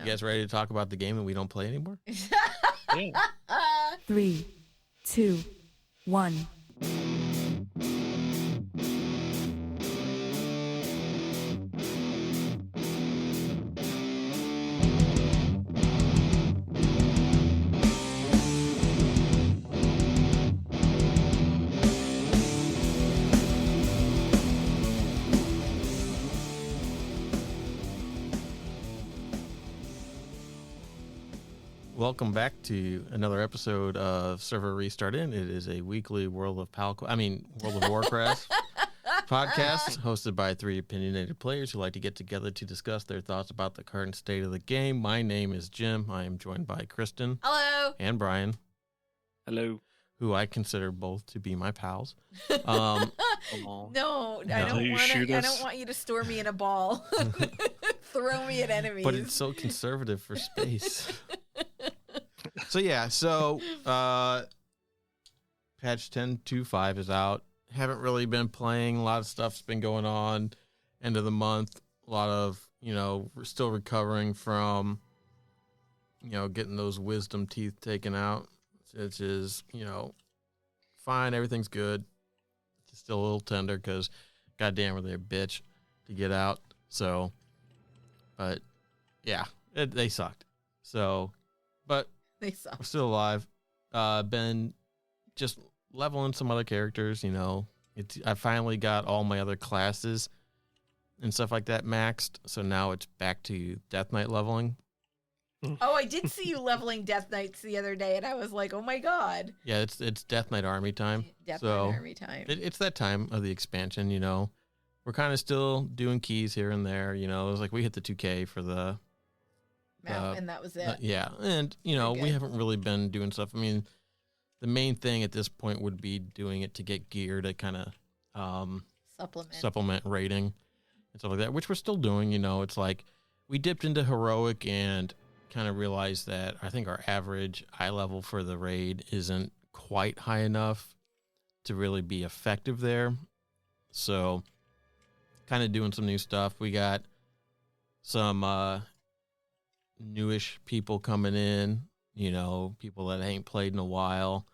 You guys ready to talk about the game and we don't play anymore? Yeah. 3, 2, 1. Welcome back to another episode of Server Restart In. It is a weekly World of Warcraft podcast hosted by three opinionated players who like to get together to discuss their thoughts about the current state of the game. My name is Jim. I am joined by Kristen. Hello. And Brian. Hello. Who I consider both to be my pals. No, I don't want you to store me in a ball. Throw me at enemies. But it's so conservative for space. So patch 10.2.5 is out. Haven't really been playing. A lot of stuff's been going on. End of the month. A lot of, we're still recovering from, getting those wisdom teeth taken out. Which is, fine. Everything's good. It's still a little tender because goddamn were they a bitch to get out. So, but yeah, they sucked. So, but they suck. we're still alive. Been just leveling some other characters, I finally got all my other classes and stuff like that maxed. So now it's back to Death Knight leveling. Oh, I did see you leveling Death Knights the other day, and I was like, oh my god. Yeah, it's Death Knight army time. Death Knight army time. It's that time of the expansion, We're kind of still doing keys here and there, It was like we hit the 2K for the map, and that was it. Yeah, and, we haven't really been doing stuff. I mean, the main thing at this point would be doing it to get gear to kind of supplement rating and stuff like that, which we're still doing, It's like we dipped into heroic and kind of realized that I think our average eye level for the raid isn't quite high enough to really be effective there. So kind of doing some new stuff. We got some newish people coming in, people that ain't played in a while.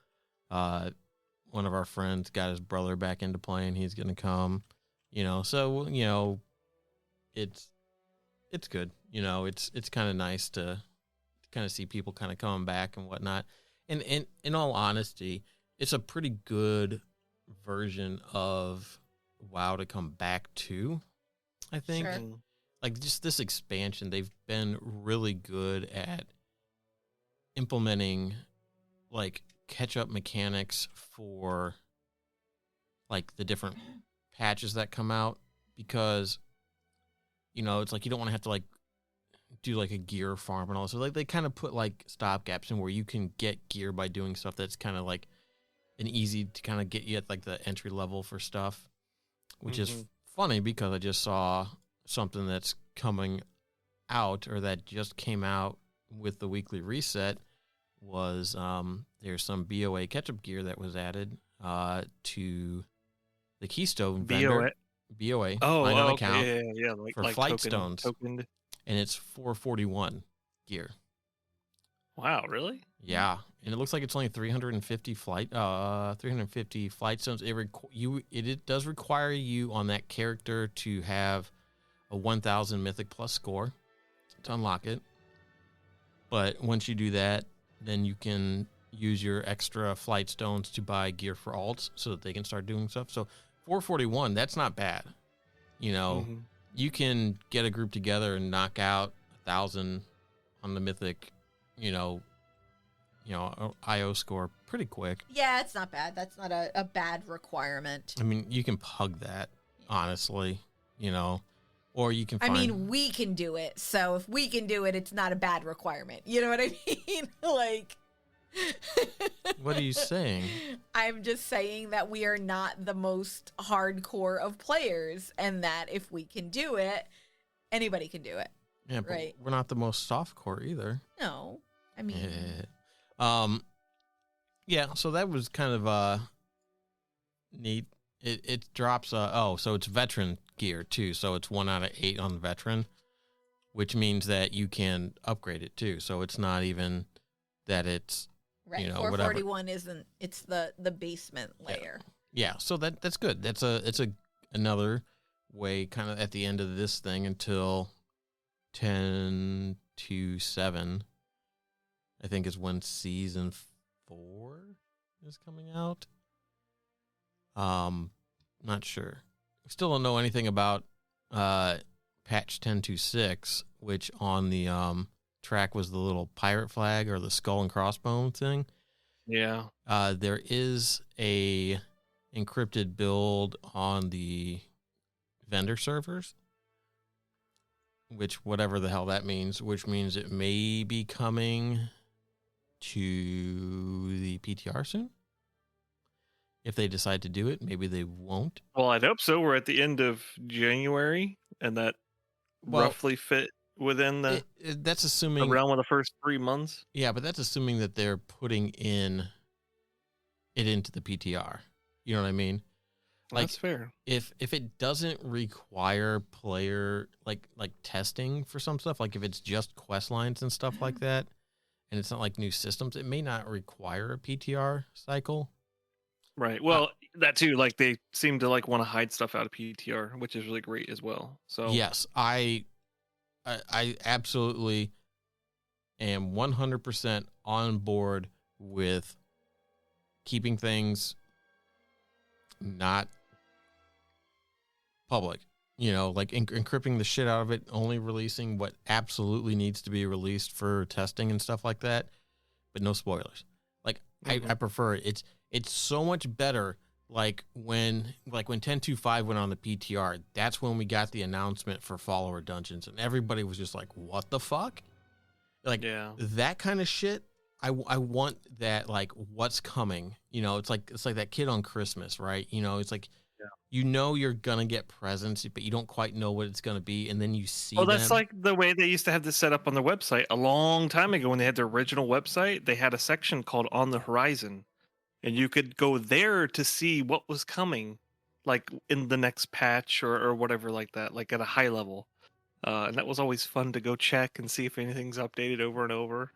One of our friends got his brother back into playing. He's going to come, so, it's good. It's kind of nice to kind of see people kind of coming back and whatnot. And in all honesty, it's a pretty good version of WoW to come back to, I think. Sure. Like, just this expansion, they've been really good at implementing, like, catch-up mechanics for, like, the different patches that come out. Because, it's like you don't want to have to, like, do, like, a gear farm and all. So, like, they kind of put, like, stopgaps in where you can get gear by doing stuff that's kind of, like, an easy to kind of get you at, like, the entry level for stuff. Which is funny because I just saw something that's coming out or that just came out with the weekly reset was there's some BOA catch-up gear that was added to the Keystone vendor. BOA. Oh, on okay. account Yeah. for flight stones. Tokened. And it's 441 gear. Wow, really? Yeah, and it looks like it's only 350 flight stones. It does require you on that character to have a 1,000 Mythic Plus score to unlock it. But once you do that, then you can use your extra flight stones to buy gear for alts so that they can start doing stuff. So 441, that's not bad. You can get a group together and knock out 1,000 on the Mythic, IO score pretty quick. Yeah, it's not bad. That's not a bad requirement. I mean, you can pug that, honestly, or you can find... I mean, we can do it. So if we can do it, it's not a bad requirement. You know what I mean? Like... What are you saying? I'm just saying that we are not the most hardcore of players and that if we can do it, anybody can do it. Yeah, but right? We're not the most softcore either. No. I mean... Yeah, so that was kind of neat. It drops so it's veteran gear too, so it's 1 out of 8 on the veteran. which means that you can upgrade it too. So it's not even that it's Right. you know 441 isn't. It's the basement layer. Yeah. So that's good. It's another way kind of at the end of this thing until 10-7. I think is when season 4 is coming out. Not sure. Still don't know anything about patch 10.26, which on the track was the little pirate flag or the skull and crossbone thing. Yeah. There is a encrypted build on the vendor servers, which whatever the hell that means, which means it may be coming to the PTR soon. If they decide to do it, maybe they won't. Well, I'd hope so. We're at the end of January, and that roughly fit within the that's assuming realm of the first 3 months. Yeah, but that's assuming that they're putting it into the PTR. You know what I mean? Like, that's fair. If it doesn't require player like testing for some stuff, like if it's just quest lines and stuff like that, and it's not like new systems, it may not require a PTR cycle. Right. Well, that too. Like they seem to like want to hide stuff out of PTR, which is really great as well. So yes, I absolutely am 100% on board with keeping things not public. You know, like encrypting the shit out of it, only releasing what absolutely needs to be released for testing and stuff like that, but no spoilers. Like I prefer it. It's so much better. Like when 10.25 went on the PTR, that's when we got the announcement for follower dungeons, and everybody was just like, "What the fuck?" Like that kind of shit. I want that. Like what's coming? You know, it's like that kid on Christmas, right? You know, it's like. You know you're gonna get presents, but you don't quite know what it's gonna be, and then you see. Oh, that's like the way they used to have this set up on their website a long time ago when they had their original website. They had a section called "On the Horizon," and you could go there to see what was coming, like in the next patch or whatever like that, like at a high level. And that was always fun to go check and see if anything's updated over and over.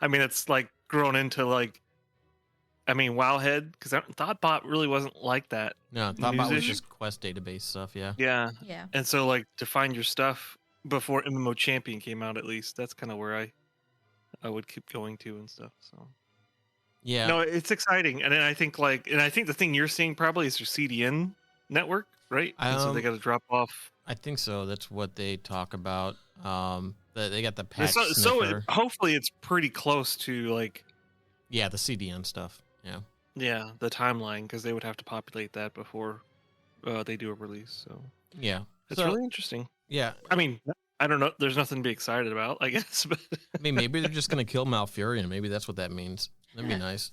I mean, it's like grown into like. I mean, Wowhead, because Thoughtbot really wasn't like that. No, Thoughtbot was just quest database stuff, yeah. Yeah. And so, like, to find your stuff before MMO Champion came out, at least, that's kind of where I would keep going to and stuff. So, yeah. No, it's exciting. And then I think, the thing you're seeing probably is your CDN network, right? And so they got to drop off. I think so. That's what they talk about. They got the patch so hopefully it's pretty close to, like... Yeah, the CDN stuff. Yeah. Yeah, the timeline, because they would have to populate that before they do a release. So yeah, it's really interesting. Yeah, I mean, I don't know. There's nothing to be excited about, I guess. But I mean, maybe they're just gonna kill Malfurion. Maybe that's what that means. That'd be nice.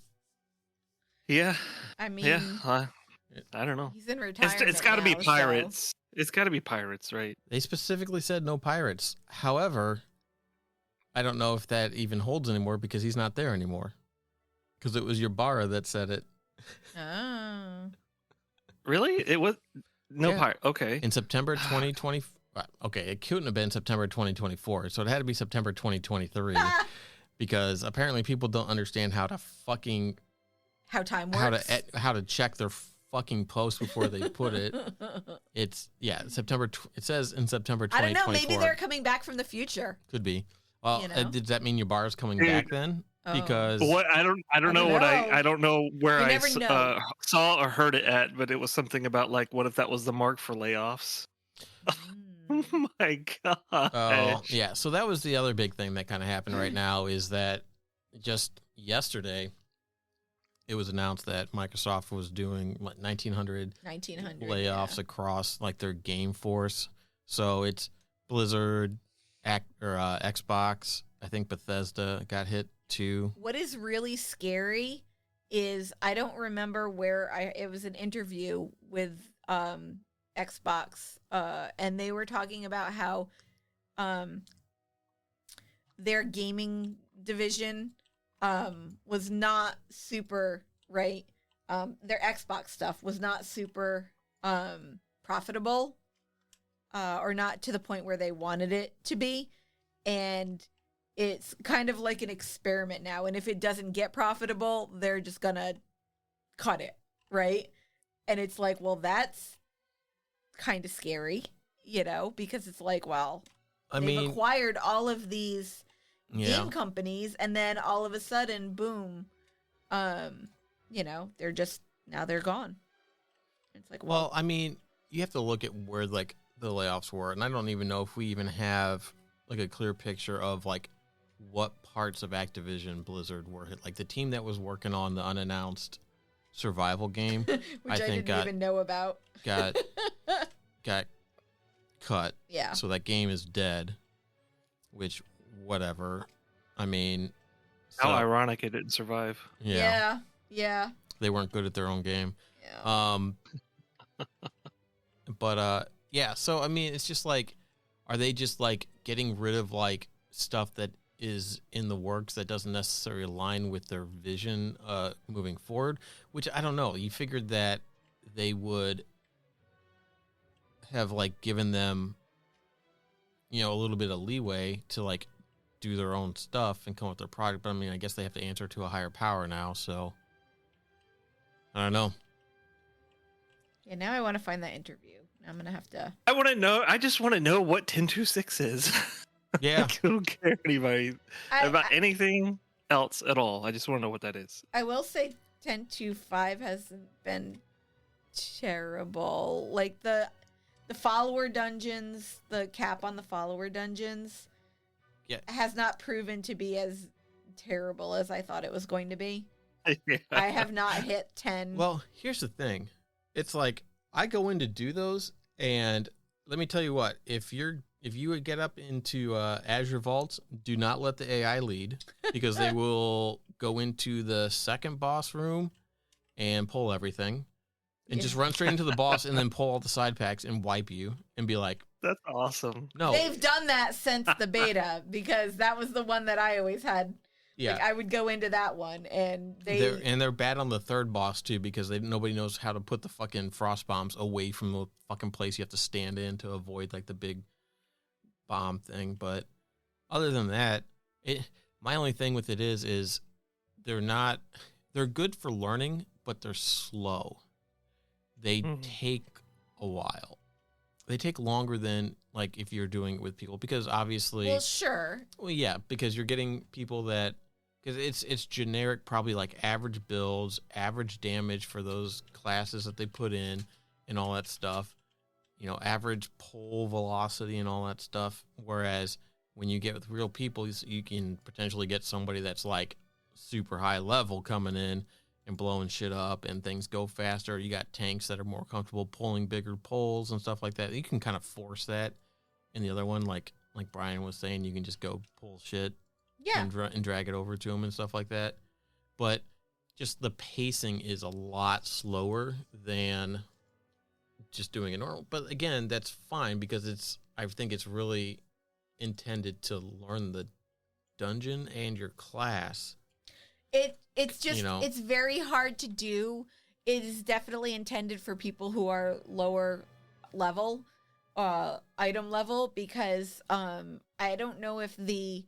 Yeah. I mean, yeah. I don't know. He's in retirement. It's got to be pirates. So. It's got to be pirates, right? They specifically said no pirates. However, I don't know if that even holds anymore because he's not there anymore. Because it was Ybarra that said it. Oh. Really? It was no pirate. Okay. In September 2020. Okay, it couldn't have been September 2024, so it had to be September 2023. Because apparently people don't understand how to fucking how time works. How to check their fucking post before they put it. It's September. It says in September 2024. I don't know. Maybe they're coming back from the future. Could be. Well, does that mean Ybarra's coming back then? Because what I don't know what I don't know where I saw or heard it at, but it was something about like, what if that was the mark for layoffs? Oh my god! Oh yeah, so that was the other big thing that kind of happened right now is that just yesterday it was announced that Microsoft was doing 1,900 layoffs across like their game force. So it's Blizzard, Xbox. I think Bethesda got hit too. What is really scary is I don't remember where it was an interview with Xbox and they were talking about how their gaming division was not super right. Their Xbox stuff was not super profitable or not to the point where they wanted it to be. and it's kind of like an experiment now. And if it doesn't get profitable, they're just gonna cut it, right? And it's like, well, that's kind of scary, because it's like, well, they've acquired all of these game companies, and then all of a sudden, boom, they're just, now they're gone. It's like, well, I mean, you have to look at where like the layoffs were, and I don't even know if we even have like a clear picture of like what parts of Activision Blizzard were hit. Like the team that was working on the unannounced survival game, which I think didn't even know about, got cut. Yeah. So that game is dead. Which, whatever. I mean, how ironic it didn't survive. Yeah. They weren't good at their own game. Yeah. But yeah. So I mean, it's just like, are they just like getting rid of like stuff that is in the works that doesn't necessarily align with their vision moving forward? Which I don't know. You figured that they would have like given them, a little bit of leeway to like do their own stuff and come up with their product. But I mean, I guess they have to answer to a higher power now. So I don't know. Yeah, now I want to find that interview. I'm gonna have to. I want to know. I just want to know what 1026 is. Yeah. I don't care anybody about anything else at all. I just want to know what that is. I will say 1025 hasn't been terrible. Like the follower dungeons, the cap on the follower dungeons, has not proven to be as terrible as I thought it was going to be. Yeah. I have not hit 10. Well, here's the thing. It's like I go in to do those, and let me tell you what, if you would get up into Azure Vaults, do not let the AI lead, because they will go into the second boss room and pull everything and just run straight into the boss and then pull all the side packs and wipe you and be like, that's awesome. No. They've done that since the beta, because that was the one that I always had. Yeah. Like I would go into that one, and they're bad on the third boss too, because nobody knows how to put the fucking frost bombs away from the fucking place you have to stand in to avoid like the big bomb thing. But other than that, my only thing with it is they're good for learning, but they're slow. They take a while. They take longer than like if you're doing it with people, because obviously, well, sure. Well, yeah, because you're getting people that, because it's generic, probably like average builds, average damage for those classes that they put in, and all that stuff. Average pull velocity and all that stuff. Whereas when you get with real people, you can potentially get somebody that's like super high level coming in and blowing shit up, and things go faster. You got tanks that are more comfortable pulling bigger pulls and stuff like that. You can kind of force that. And the other one, like Brian was saying, you can just go pull shit, and drag it over to them and stuff like that. But just the pacing is a lot slower than just doing it normal. But again, that's fine, because I think it's really intended to learn the dungeon and your class. It's just it's very hard to do. It is definitely intended for people who are lower level, item level, because I don't know if maybe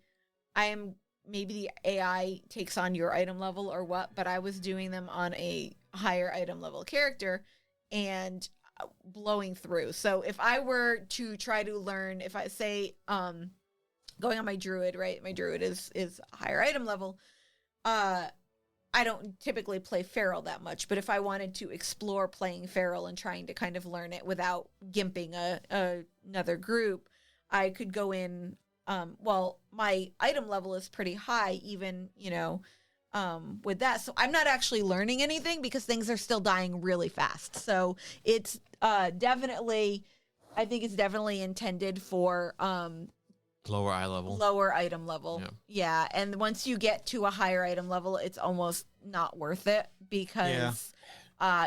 the AI takes on your item level or what, but I was doing them on a higher item level character and blowing through. So if I were to try to learn, if I say going on my druid, right? My druid is higher item level. I don't typically play Feral that much, but if I wanted to explore playing Feral and trying to kind of learn it without gimping another group, I could go in. Well, my item level is pretty high, even, with that. So I'm not actually learning anything, because things are still dying really fast. So it's definitely intended for lower eye level. Lower item level. Yeah. And once you get to a higher item level, it's almost not worth it, because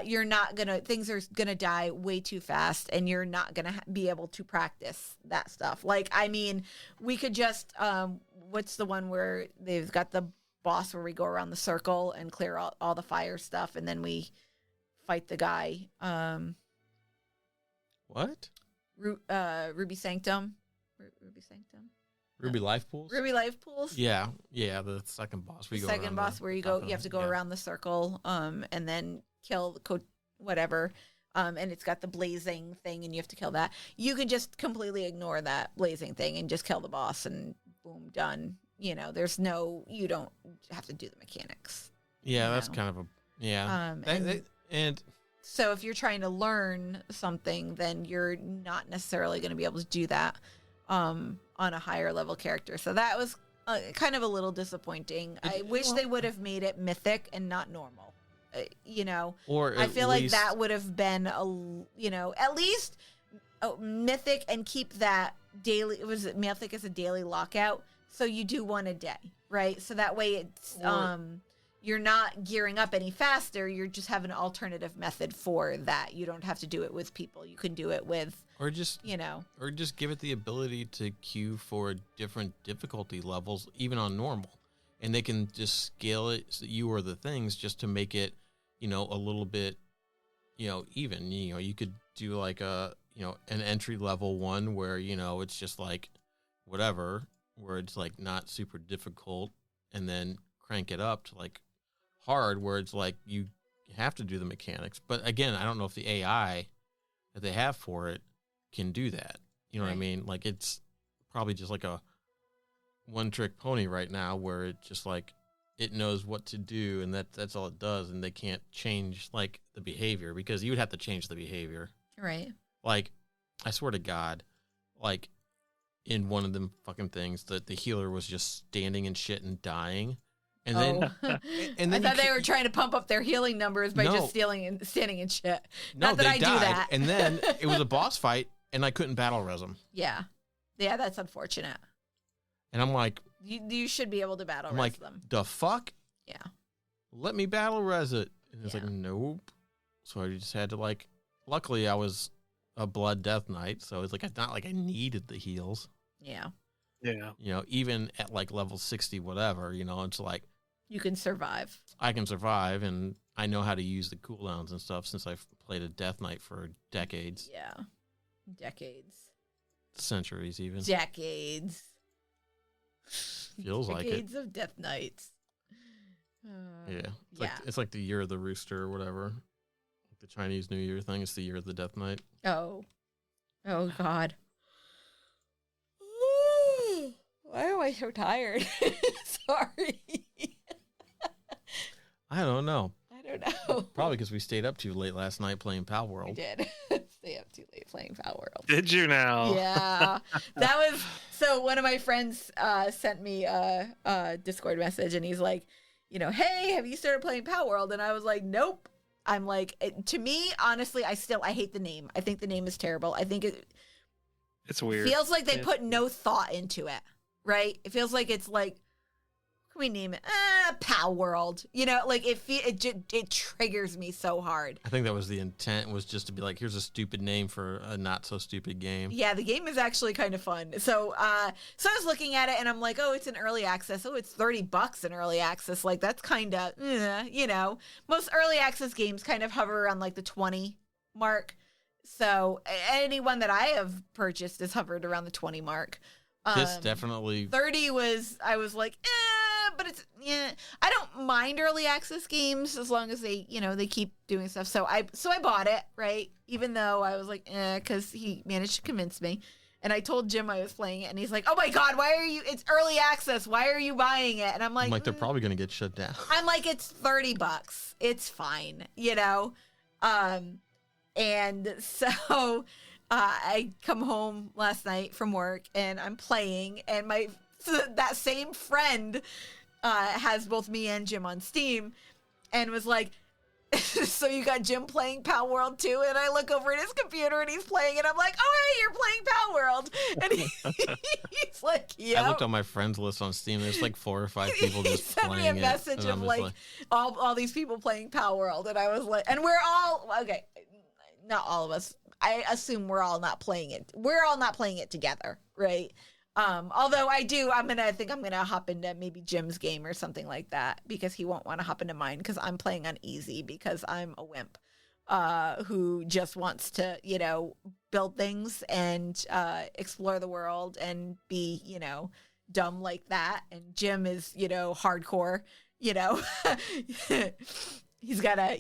you're not things are gonna die way too fast, and you're not gonna be able to practice that stuff. Like, I mean, we could just what's the one where they've got the boss where we go around the circle and clear all the fire stuff, and then we fight the guy. What? Ruby Sanctum. Ruby Sanctum. Ruby Life Pools? Ruby Life Pools? Yeah, the second boss. You have to go around the circle, and then kill the whatever, and it's got the blazing thing, and you have to kill that. You can just completely ignore that blazing thing and just kill the boss, and boom, done. You don't have to do the mechanics. Yeah, that's kind of and so if you're trying to learn something, then you're not necessarily going to be able to do that on a higher level character. So that was kind of a little disappointing. I wish they would have made it mythic and not normal. Or I feel like that would have been at least mythic, and keep that daily. Was it mythic as a daily lockout? So you do one a day, right? So that way it's you're not gearing up any faster. You're just have an alternative method for that. You don't have to do it with people. You can do it with, or just give it the ability to queue for different difficulty levels, even on normal, and they can just scale it. So you or the things just to make it, a little bit, even. You could do like an entry level one where it's just like whatever, where it's like not super difficult, and then crank it up to like hard, where it's like you have to do the mechanics. But again, I don't know if the AI that they have for it can do that. You know what I mean? Like, it's probably just like a one-trick pony right now, where it just like it knows what to do, and that's all it does, and they can't change like the behavior, because you would have to change the behavior. Right. Like, I swear to God, like in one of them fucking things, that the healer was just standing in shit and dying. And then, I thought they were trying to pump up their healing numbers by just standing in shit. Not that I do that. And then it was a boss fight, and I couldn't battle res them. Yeah, that's unfortunate. And I'm like, you should be able to battle res them. The fuck? Yeah. Let me battle res it. And it's like, nope. So I just had to like. Luckily, I was a blood death knight, so it's like it's not like I needed the heals. Yeah. Yeah. Even at like level 60, whatever, it's like you can survive. I can survive, and I know how to use the cooldowns and stuff since I've played a death knight for decades. Yeah. Decades. Centuries, even. Decades. Feels like it. Decades of death knights. It's like the year of the rooster or whatever. The Chinese New Year thing. It's the year of the death knight. Oh God. Why am I so tired? Sorry. I don't know. know. Probably because we stayed up too late last night playing Palworld. We did. Stay up too late playing Palworld. Did you now? Yeah. That was, so one of my friends sent me a Discord message, and he's like, hey, have you started playing Palworld? And I was like, nope. I'm like, to me, honestly, I hate the name. I think the name is terrible. I think it's weird. Feels like they put no thought into it, right? It feels like it's like, what can we name it? Palworld. Like it triggers me so hard. I think that was the intent, was just to be like, here's a stupid name for a not so stupid game. Yeah, the game is actually kind of fun. So I was looking at it, and I'm like, oh, it's in early access. Oh, it's $30 in early access. Like, that's kind of, most early access games kind of hover around like the 20 mark. So anyone that I have purchased has hovered around the 20 mark. This definitely 30 was, I was like, but it's, I don't mind early access games as long as they, they keep doing stuff. So I bought it, right? Even though I was like, because he managed to convince me. And I told Jim I was playing it, and he's like, oh my God, it's early access. Why are you buying it? And I'm like, they're probably going to get shut down. I'm like, it's $30. It's fine, and so I come home last night from work, and I'm playing, and that same friend has both me and Jim on Steam, and was like, so you got Jim playing Palworld too? And I look over at his computer, and he's playing, and I'm like, oh, hey, you're playing Palworld. And he's like, yeah. I looked on my friends list on Steam. There's like 4 or 5 people just playing it. He sent me a message of like all these people playing Palworld, and I was like, and we're all, okay, not all of us. I assume we're all not playing it. We're all not playing it together, right? Although I think I'm gonna hop into maybe Jim's game or something like that, because he won't want to hop into mine, because I'm playing on easy, because I'm a wimp who just wants to, build things and explore the world and be, dumb like that, and Jim is, hardcore, he's gotta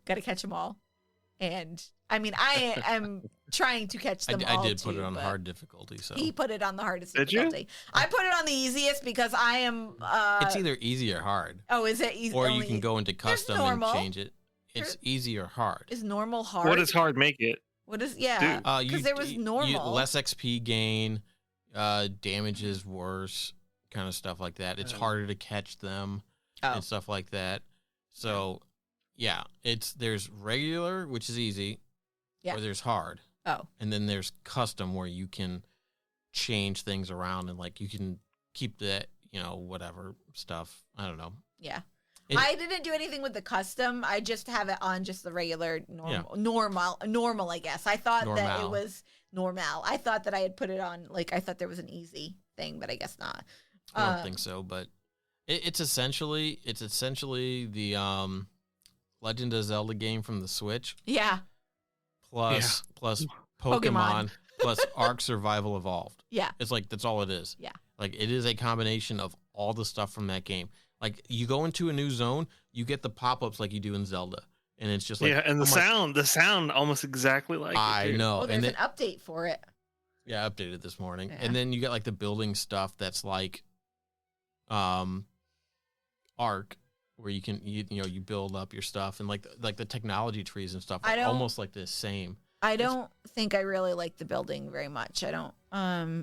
catch them all. And I mean, I am trying to catch them all. I did put it on hard difficulty, so he put it on the hardest Did difficulty. You? I put it on the easiest because I am. It's either easy or hard. Oh, is it easy? Or you can go into custom and change it. It's easy or hard. Is normal hard? What does hard make it? What is because there was normal. Less XP gain, damage is worse, kind of stuff like that. It's harder to catch them and stuff like that. So, yeah, there's regular, which is easy, or there's hard. Oh. And then there's custom where you can change things around and like you can keep that, whatever stuff. I don't know. Yeah. I didn't do anything with the custom. I just have it on just the regular normal, I guess. I thought that it was normal. I thought that I had put it on, I thought there was an easy thing, but I guess not. I don't think so, but it's essentially the Legend of Zelda game from the Switch. Yeah. Plus Pokemon plus Ark Survival Evolved. Yeah. It's that's all it is. Yeah. It is a combination of all the stuff from that game. You go into a new zone, you get the pop-ups like you do in Zelda. And it's just and the sound almost exactly like I know. Well, there's an update for it. Yeah, I updated this morning. Yeah. And then you got the building stuff that's Ark, where you can you build up your stuff, and the technology trees and stuff are almost the same. I don't think I really like the building very much. I don't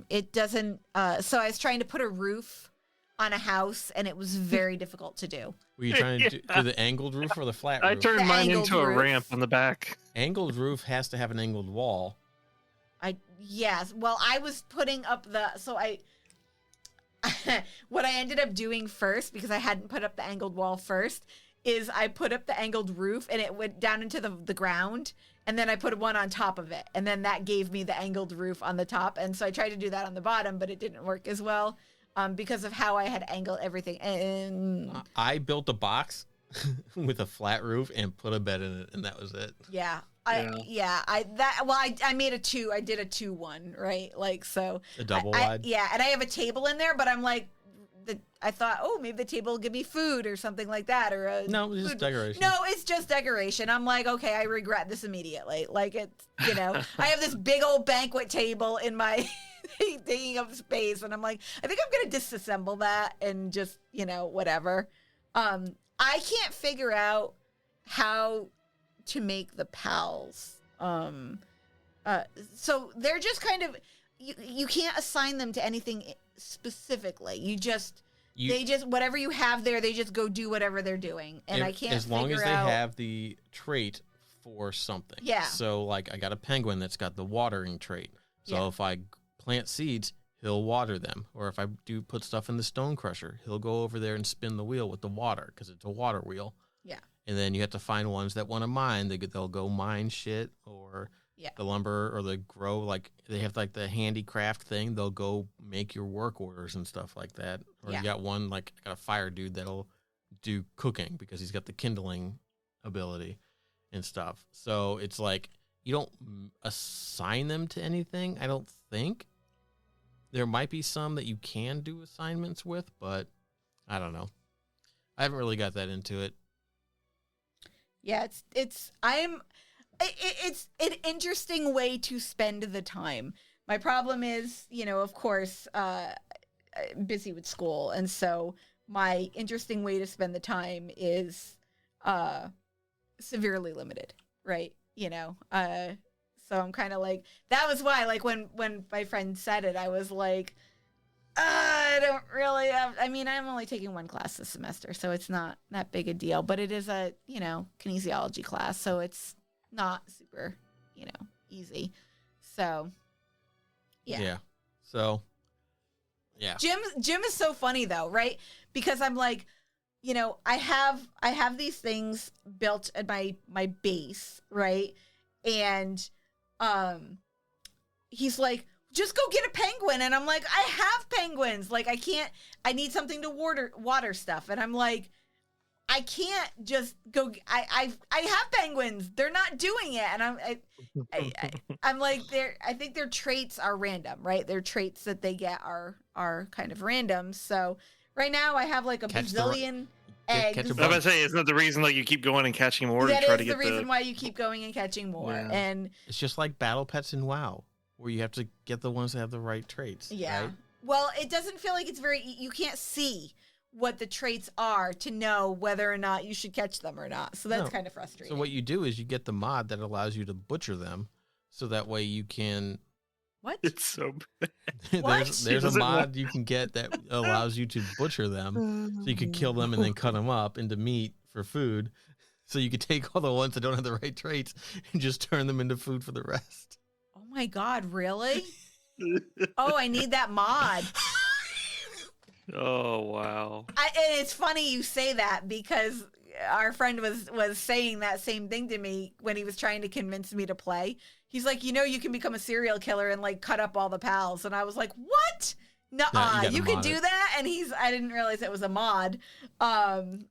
it doesn't so I was trying to put a roof on a house, and it was very difficult to do. Were you trying to do the angled roof or the flat roof? I turned mine into a ramp on the back. Angled roof has to have an angled wall. Yes. Well, I was putting up what I ended up doing first, because I hadn't put up the angled wall first, is I put up the angled roof, and it went down into the ground, and then I put one on top of it, and then that gave me the angled roof on the top. And so I tried to do that on the bottom, but it didn't work as well. Because of how I had angled everything. And I built a box with a flat roof and put a bed in it, and that was it. Yeah. I made a 2. I did a 2-1, right? So a double wide. Yeah, and I have a table in there, but I'm I thought, maybe the table will give me food or something like that, or no, it's just decoration. No, it's just decoration. I'm okay, I regret this immediately. It's I have this big old banquet table in my taking up space, and I'm I think I'm gonna disassemble that and just whatever. I can't figure out how to make the pals. So they're just kind of you can't assign them to anything specifically. They just whatever you have there, they just go do whatever they're doing, and I can't. As long as they have the trait for something. Yeah. So I got a penguin that's got the watering trait. So if I plant seeds, he'll water them. Or if I do put stuff in the stone crusher, he'll go over there and spin the wheel with the water, because it's a water wheel. Yeah. And then you have to find ones that want to mine. They'll go mine shit, or the lumber, or they grow, they have the handicraft thing. They'll go make your work orders and stuff like that. Or you got one, I got a fire dude that'll do cooking because he's got the kindling ability and stuff. So it's you don't assign them to anything, I don't think. There might be some that you can do assignments with, but I don't know. I haven't really got that into it. Yeah, it's an interesting way to spend the time. My problem is, of course, I'm busy with school, and so my interesting way to spend the time is severely limited, right? So I'm kind of that was why, when my friend said it, I was I don't really have, I'm only taking one class this semester, so it's not that big a deal, but it is a, kinesiology class, so it's not super, easy. So, yeah. Yeah. So, yeah. Jim is so funny though, right? Because I'm I have these things built at my base, right? And he's just go get a penguin. And I'm I have penguins. I need something to water stuff. And I'm I can't just go. I have penguins. They're not doing it, and I'm like, I think their traits are random, right? Their traits that they get are kind of random. So right now I have like a bazillion eggs. I was about to say, isn't that the reason like you keep going and catching more to try to get the reason why you keep going and catching more. Yeah. And it's just like battle pets in WoW, where you have to get the ones that have the right traits. Yeah. Right? Well, it doesn't feel like it's you can't see what the traits are to know whether or not you should catch them or not. So that's kind of frustrating. So what you do is you get the mod that allows you to butcher them, so that way you can. What? It's so bad. there's a mod you can get that allows you to butcher them, so you could kill them and then cut them up into meat for food. So you could take all the ones that don't have the right traits and just turn them into food for the rest. Oh my God, really? Oh, I need that mod. Oh wow! And it's funny you say that because our friend was saying that same thing to me when he was trying to convince me to play. He's like, you can become a serial killer and like cut up all the pals, and I was like, what? Nuh-uh, you can do that? And I didn't realize it was a mod.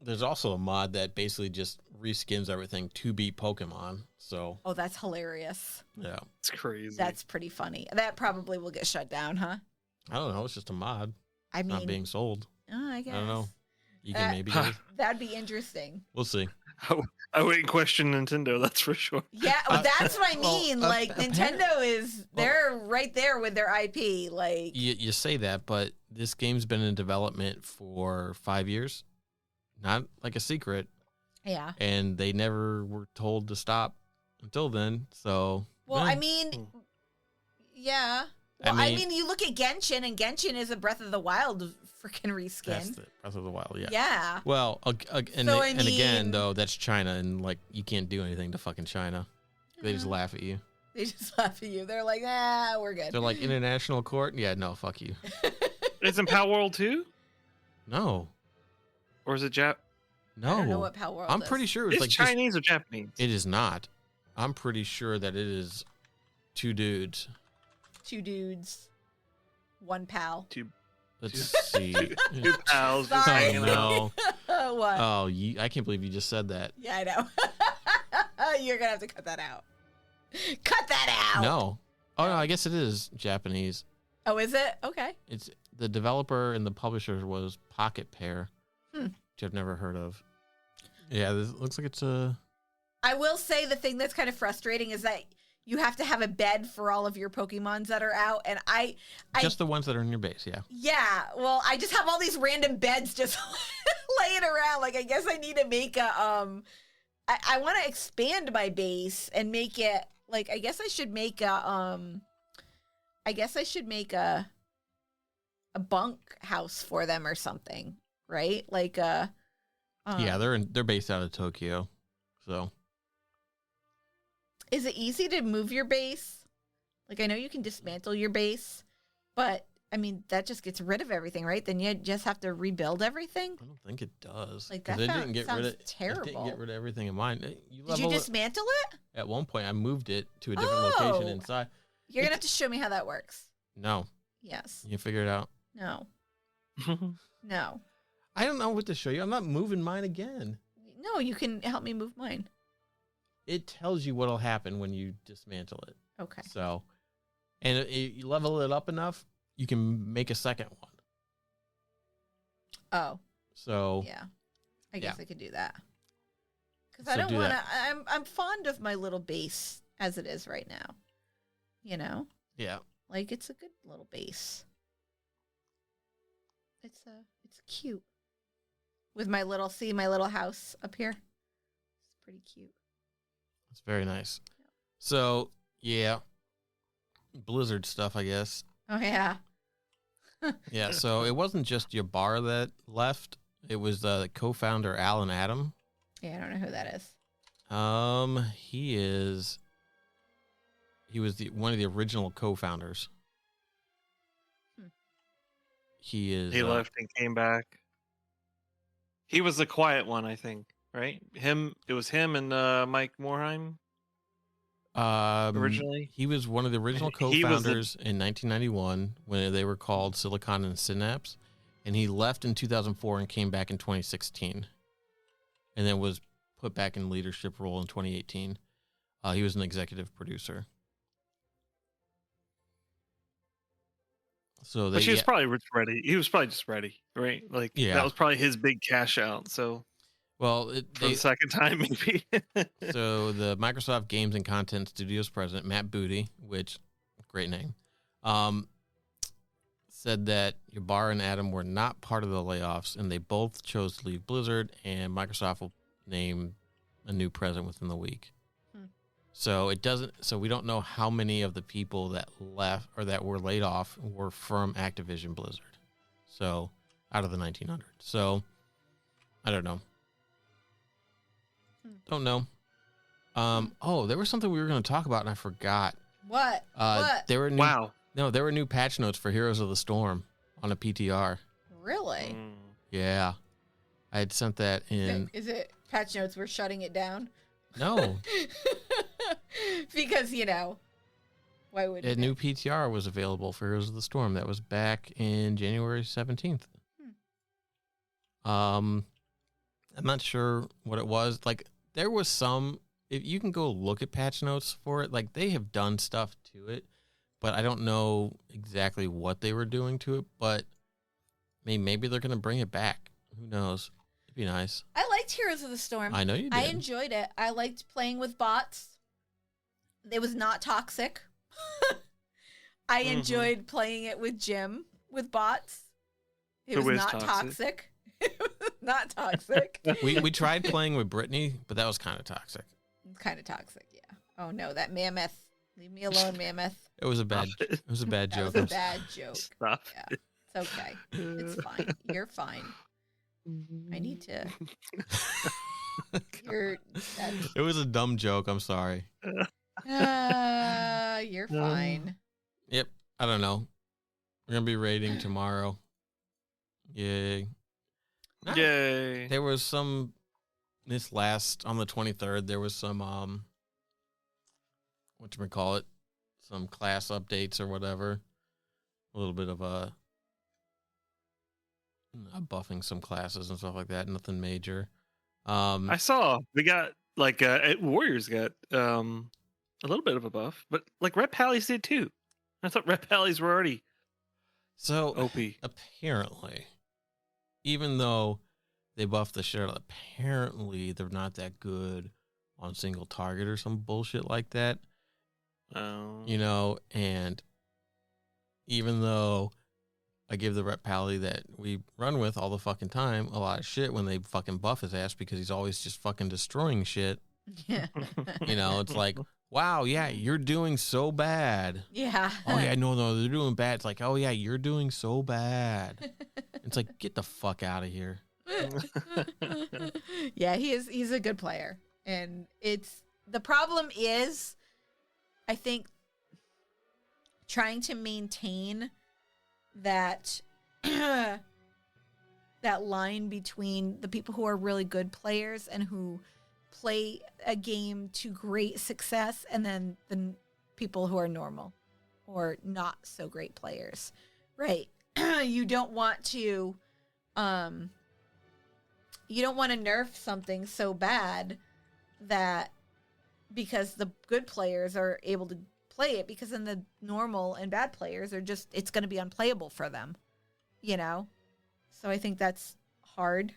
There's also a mod that basically just reskins everything to beat Pokemon. So. Oh, that's hilarious. Yeah, it's crazy. That's pretty funny. That probably will get shut down, huh? I don't know. It's just a mod. I mean, not being sold. Oh, I guess. I don't know. You can maybe. That'd be interesting. We'll see. I wouldn't question Nintendo. That's for sure. Yeah, that's what I mean. Nintendo they're right there with their IP. Like you say that, but this game's been in development for 5 years. Not like a secret. Yeah. And they never were told to stop until then. So. Well, I mean, yeah. Well, I mean, you look at Genshin, and Genshin is a Breath of the Wild freaking reskin. That's the Breath of the Wild, yeah. Yeah. Well, and again, though, that's China, and like you can't do anything to fucking China. They just laugh at you. They just laugh at you. They're like, we're good. They're like, international court? Yeah, no, fuck you. Isn't Palworld 2? No. Or is it No. I don't know what Palworld is. I'm pretty sure it's like Chinese or Japanese. It is not. I'm pretty sure that it is 2 dudes. 2 dudes, 1 pal. Let's see. 2 pals just hanging out. What? Oh, I can't believe you just said that. Yeah, I know. You're gonna have to cut that out. Cut that out. No. Oh no, I guess it is Japanese. Oh, is it? Okay. It's the developer and the publisher was Pocket Pair, which I've never heard of. Yeah, this looks like it's a. I will say the thing that's kind of frustrating is that you have to have a bed for all of your Pokemons that are out, and I just the ones that are in your base, yeah. Yeah, well, I just have all these random beds just laying around. Like, I guess I need to make a I want to expand my base and make it like I guess I should make a bunk house for them or something, right? Like yeah, they're based out of Tokyo, so. Is it easy to move your base? Like, I know you can dismantle your base, but, I mean, that just gets rid of everything, right? Then you just have to rebuild everything? I don't think it does. Like, that sounds terrible. It didn't get rid of everything in mine. Did you dismantle it? At one point, I moved it to a different location inside. You're going to have to show me how that works. No. Yes. You can figure it out. No. No. I don't know what to show you. I'm not moving mine again. No, you can help me move mine. It tells you what'll happen when you dismantle it. Okay. So, and you level it up enough, you can make a second one. Oh. So. Yeah. I guess I could do that. Because I don't want to. I'm fond of my little base as it is right now. You know. Yeah. Like it's a good little base. It's cute. With my little house up here. It's pretty cute. It's very nice. So, yeah. Blizzard stuff, I guess. Oh, yeah. Yeah, so it wasn't just Ybarra that left. It was the co-founder, All the Adham. Yeah, I don't know who that is. He was one of the original co-founders. He left and came back. He was the quiet one, I think. Right? It was him and Mike Morheim. Originally, he was one of the original co-founders in 1991 when they were called Silicon and Synapse, and he left in 2004 and came back in 2016. and then was put back in leadership role in 2018. He was an executive producer. So But he was probably ready. He was probably just ready, right? Like that was probably his big cash out. So, well, for the second time, maybe. So the Microsoft Games and Content Studios president, Matt Booty, which great name, said that Ybarra and Adham were not part of the layoffs, and they both chose to leave Blizzard, and Microsoft will name a new president within the week. So it doesn't. So we don't know how many of the people that left or that were laid off were from Activision Blizzard. So out of the 1900. So I don't know. Don't know. Oh, there was something we were going to talk about and I forgot. What? What? There were there were new patch notes for Heroes of the Storm on a PTR. Really? Yeah, I had sent that in. Is it patch notes? We're shutting it down. No. Because, why would a new PTR was available for Heroes of the Storm. That was back in January 17th. I'm not sure what it was. Like, there was some, if you can go look at patch notes for it, like, they have done stuff to it, but I don't know exactly what they were doing to it, but maybe they're going to bring it back. Who knows? It'd be nice. I liked Heroes of the Storm. I know you did. I enjoyed it. I liked playing with bots. It was not toxic. I enjoyed playing it with Jim with bots. It was not toxic. It was not toxic. We tried playing with Brittany, but that was kind of toxic. Kind of toxic, yeah. Oh no, that mammoth. Leave me alone, mammoth. It was a bad joke. That was a bad joke. Stop. Yeah. It's okay. It's fine. You're fine. I need to. It was a dumb joke. I'm sorry. You're fine. Yep. I don't know. We're gonna be raiding tomorrow. Yay! Yay! There was some. This last on the 23rd. There was some whatchamacallit, some class updates or whatever. A little bit of buffing some classes and stuff like that. Nothing major. I saw we got Warriors got a little bit of a buff, but like Red Pallies did too. I thought Red Pallies were already so OP. Apparently, even though they buffed the shit out, apparently they're not that good on single target or some bullshit like that. And even though I give the Rep Pally that we run with all the fucking time a lot of shit when they fucking buff his ass because he's always just fucking destroying shit. Yeah. It's like, wow, yeah, you're doing so bad. Yeah. Oh, yeah, no, they're doing bad. It's like, oh, yeah, you're doing so bad. It's like, get the fuck out of here. Yeah, he's a good player. And the problem is, I think, trying to maintain that that line between the people who are really good players and who play a game to great success, and then the people who are normal or not so great players, right? You don't want to nerf something so bad that because the good players are able to play it, because then the normal and bad players are just, it's going to be unplayable for them, So I think that's hard,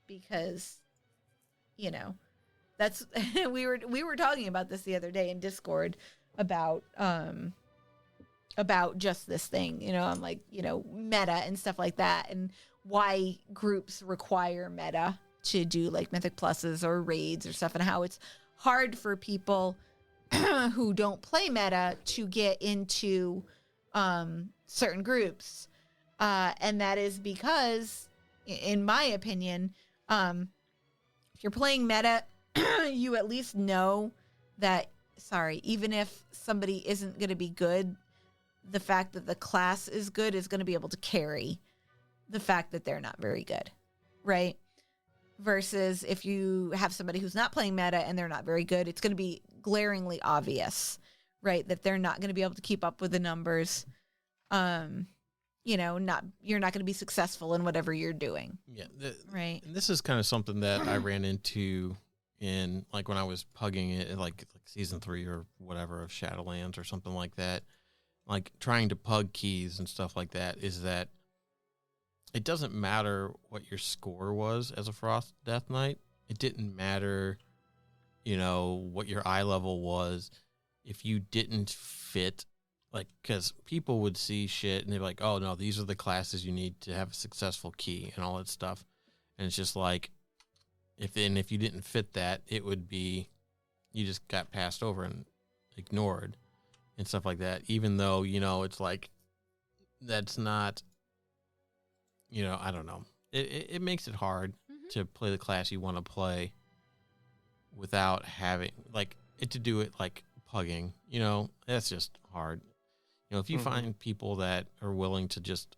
because, that's we were talking about this the other day in Discord about just this thing, I'm like, meta and stuff like that, and why groups require meta to do like Mythic Pluses or raids or stuff, and how it's hard for people who don't play meta to get into certain groups. And that is because, in my opinion, if you're playing meta, you at least know that, even if somebody isn't going to be good, the fact that the class is good is going to be able to carry the fact that they're not very good, right? Versus if you have somebody who's not playing meta and they're not very good, it's going to be glaringly obvious, right, that they're not going to be able to keep up with the numbers. you're not going to be successful in whatever you're doing. Yeah. Right. And this is kind of something that I ran into in like when I was pugging it in like season 3 or whatever of Shadowlands or something like that. Like trying to pug keys and stuff like that is that it doesn't matter what your score was as a Frost Death Knight. It didn't matter, what your eye level was. If you didn't fit, like, because people would see shit and they're like, oh, no, these are the classes you need to have a successful key and all that stuff. And it's just like, if you didn't fit that, it would be, you just got passed over and ignored and stuff like that. Even though, it's like, that's not, I don't know. It makes it hard to play the class you want to play without having, like, to do it like pugging, that's just hard. If you find people that are willing to just,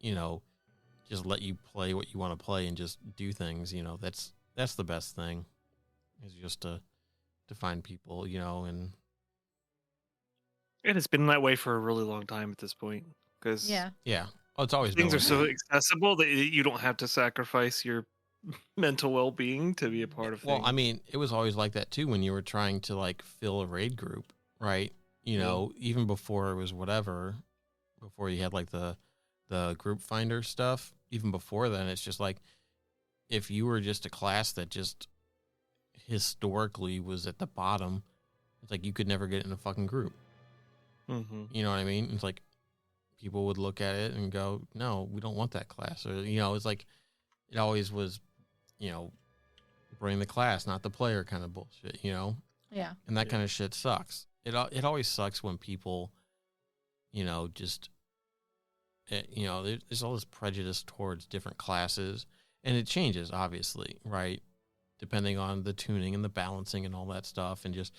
just let you play what you want to play and just do things, that's the best thing, is just to find people, and it's been that way for a really long time at this point, because yeah. Oh, it's always things are so accessible that you don't have to sacrifice your mental well-being to be a part of things. Well, I mean, it was always like that too when you were trying to like fill a raid group, right? Even before it was whatever, before you had like the group finder stuff, even before then, it's just like, if you were just a class that just historically was at the bottom, it's like you could never get in a fucking group. Mm-hmm. You know what I mean? It's like people would look at it and go, no, we don't want that class. Or, it's like, it always was, bring the class, not the player kind of bullshit, Yeah. And that kind of shit sucks. It always sucks when people, just, there's all this prejudice towards different classes, and it changes, obviously, right? Depending on the tuning and the balancing and all that stuff, and just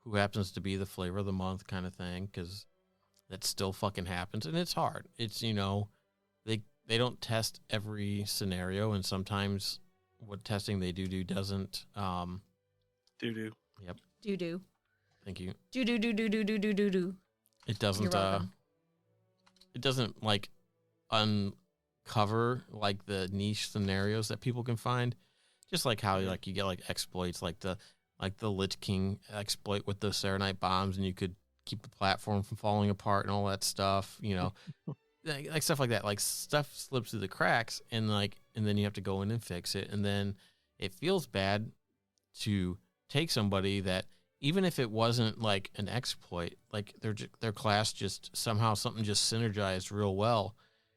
who happens to be the flavor of the month kind of thing, because that still fucking happens, and it's hard. It's, they don't test every scenario, and sometimes what testing they do doesn't. Do. Yep. Do. Thank you. Do. It doesn't. It doesn't like uncover like the niche scenarios that people can find. Just like how like you get like exploits, like the Lich King exploit with the Serenite bombs, and you could keep the platform from falling apart and all that stuff. Like stuff like that. Like stuff slips through the cracks, and then you have to go in and fix it, and then it feels bad to take somebody that, even if it wasn't like an exploit, like their class just somehow something just synergized real well,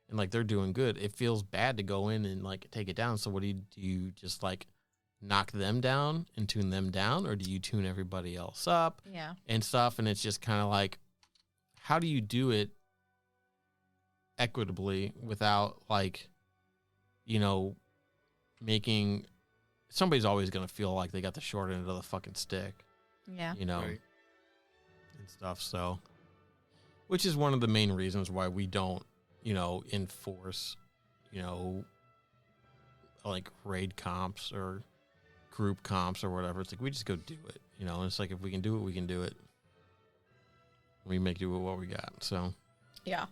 and like they're doing good. It feels bad to go in and like take it down. So what do? You just like knock them down and tune them down, or do you tune everybody else up? Yeah. And stuff, and it's just kind of like, how do you do it equitably without like, making somebody's always going to feel like they got the short end of the fucking stick. Yeah. Right. And stuff. So, which is one of the main reasons why we don't, enforce, like raid comps or group comps or whatever. It's like, we just go do it, and it's like, if we can do it, we can do it. We make do with what we got. So, yeah.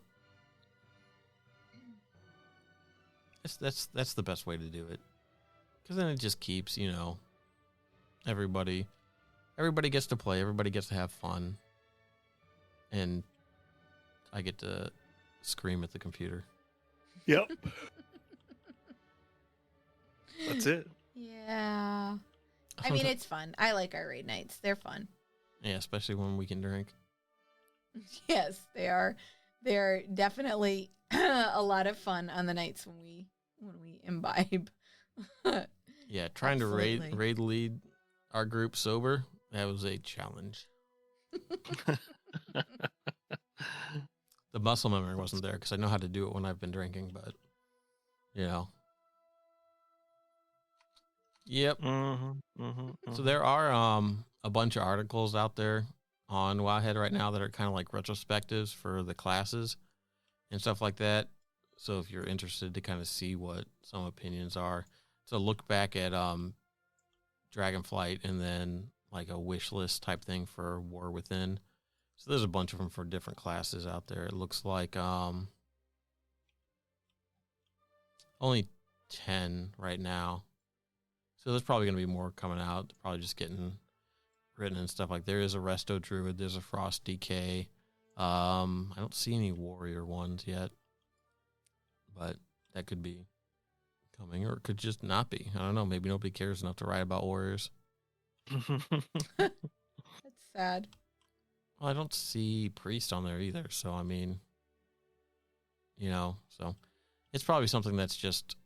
That's the best way to do it. Because then it just keeps, everybody gets to play, everybody gets to have fun, and I get to scream at the computer. Yep. That's it. Yeah. I mean, it's fun. I like our raid nights. They're fun. Yeah, especially when we can drink. Yes, they are. They're definitely a lot of fun on the nights when we imbibe. Yeah, trying to raid lead our group sober, that was a challenge. The muscle memory wasn't there because I know how to do it when I've been drinking, but Yep. So there are a bunch of articles out there on Wowhead right now that are kind of like retrospectives for the classes and stuff like that. So if you're interested to kind of see what some opinions are, so look back at Dragonflight and then like a wish list type thing for War Within. So there's a bunch of them for different classes out there. It looks like only 10 right now. So there's probably going to be more coming out. Probably just getting written and stuff. Like there is a Resto Druid. There's a Frost DK. I don't see any Warrior ones yet. But that could be coming, or it could just not be. I don't know. Maybe nobody cares enough to write about Warriors. That's sad. Well, I don't see Priest on there either. So, I mean, so it's probably something that's just,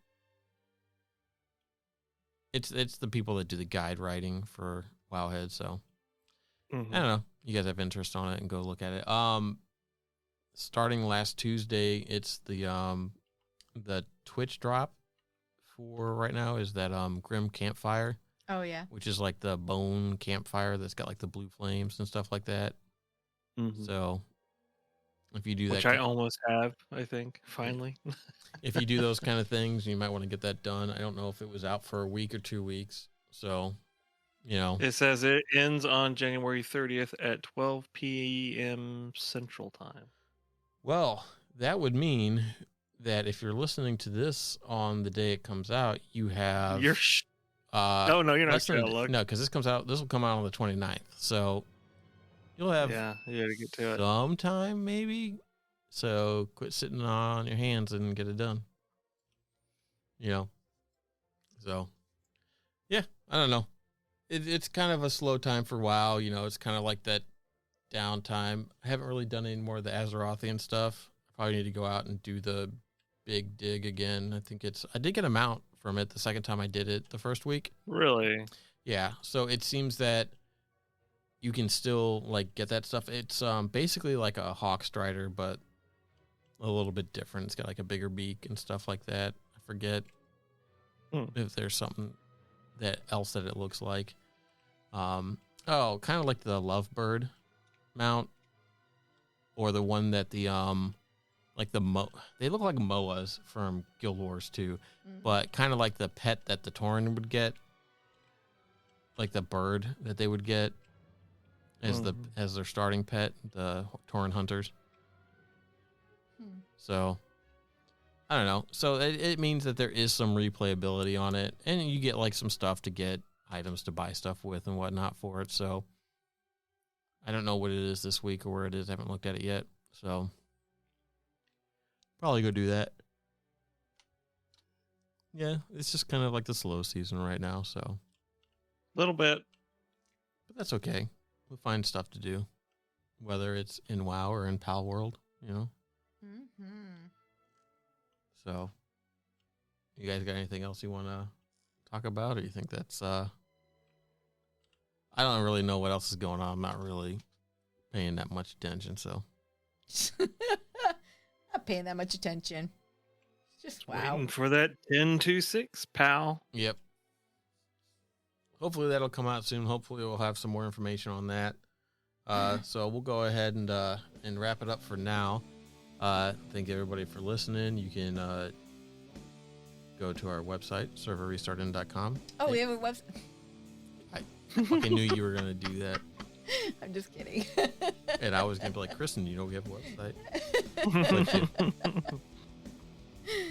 it's the people that do the guide writing for Wowhead. So I don't know. You guys have interest on it and go look at it. Starting last Tuesday, it's the Twitch drop for right now is that Grim Campfire. Oh yeah. Which is like the bone campfire that's got like the blue flames and stuff like that. Mm-hmm. So if you do that, which I almost have, I think, finally. If you do those kind of things, you might want to get that done. I don't know if it was out for a week or 2 weeks. So, It says it ends on January 30th at 12 p.m. Central Time. Well, that would mean that if you're listening to this on the day it comes out, you have... no, you're not going to look. No, because this will come out on the 29th. So you'll have you got to get to it sometime maybe. So quit sitting on your hands and get it done. So yeah, I don't know. It's kind of a slow time for WoW. It's kind of like that downtime. I haven't really done any more of the Azerothian stuff. I probably need to go out and do the big dig again. I did get a mount from it the second time I did it the first week. Really? Yeah. So it seems that you can still get that stuff. It's basically like a Hawk Strider, but a little bit different. It's got like a bigger beak and stuff like that. I forget if there's something else that it looks like. Kind of like the Lovebird mount, or the one that they look like MOAs from Guild Wars 2, but kind of like the pet that the Tauren would get, like the bird that they would get as their starting pet, the Tauren hunters. So I don't know. So it means that there is some replayability on it, and you get some stuff to get items to buy stuff with and whatnot for it. So I don't know what it is this week or where it is. I haven't looked at it yet. So probably go do that. Yeah, it's just kind of like the slow season right now. So a little bit, but that's okay. We'll find stuff to do, whether it's in WoW or in Palworld. So, you guys got anything else you want to talk about, or you think that's, I don't really know what else is going on. I'm not really paying that much attention, so. Not paying that much attention. Just wow. Waiting for that 10-2-6, pal. Yep. Hopefully that'll come out soon. Hopefully we'll have some more information on that. So we'll go ahead and wrap it up for now. Thank everybody for listening. You can go to our website, serverrestartin.com. Oh, we have a website. I fucking knew you were going to do that. I'm just kidding. And I was going to be like, Kristen, we have a website.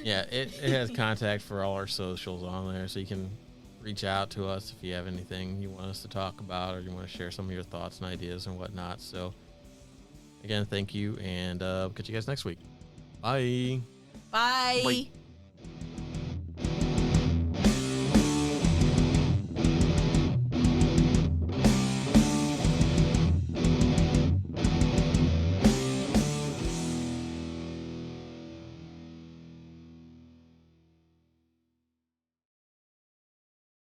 Yeah, it has contact for all our socials on there, so you can reach out to us if you have anything you want us to talk about, or you want to share some of your thoughts and ideas and whatnot. So again, thank you, and catch you guys next week. Bye. Bye. Bye.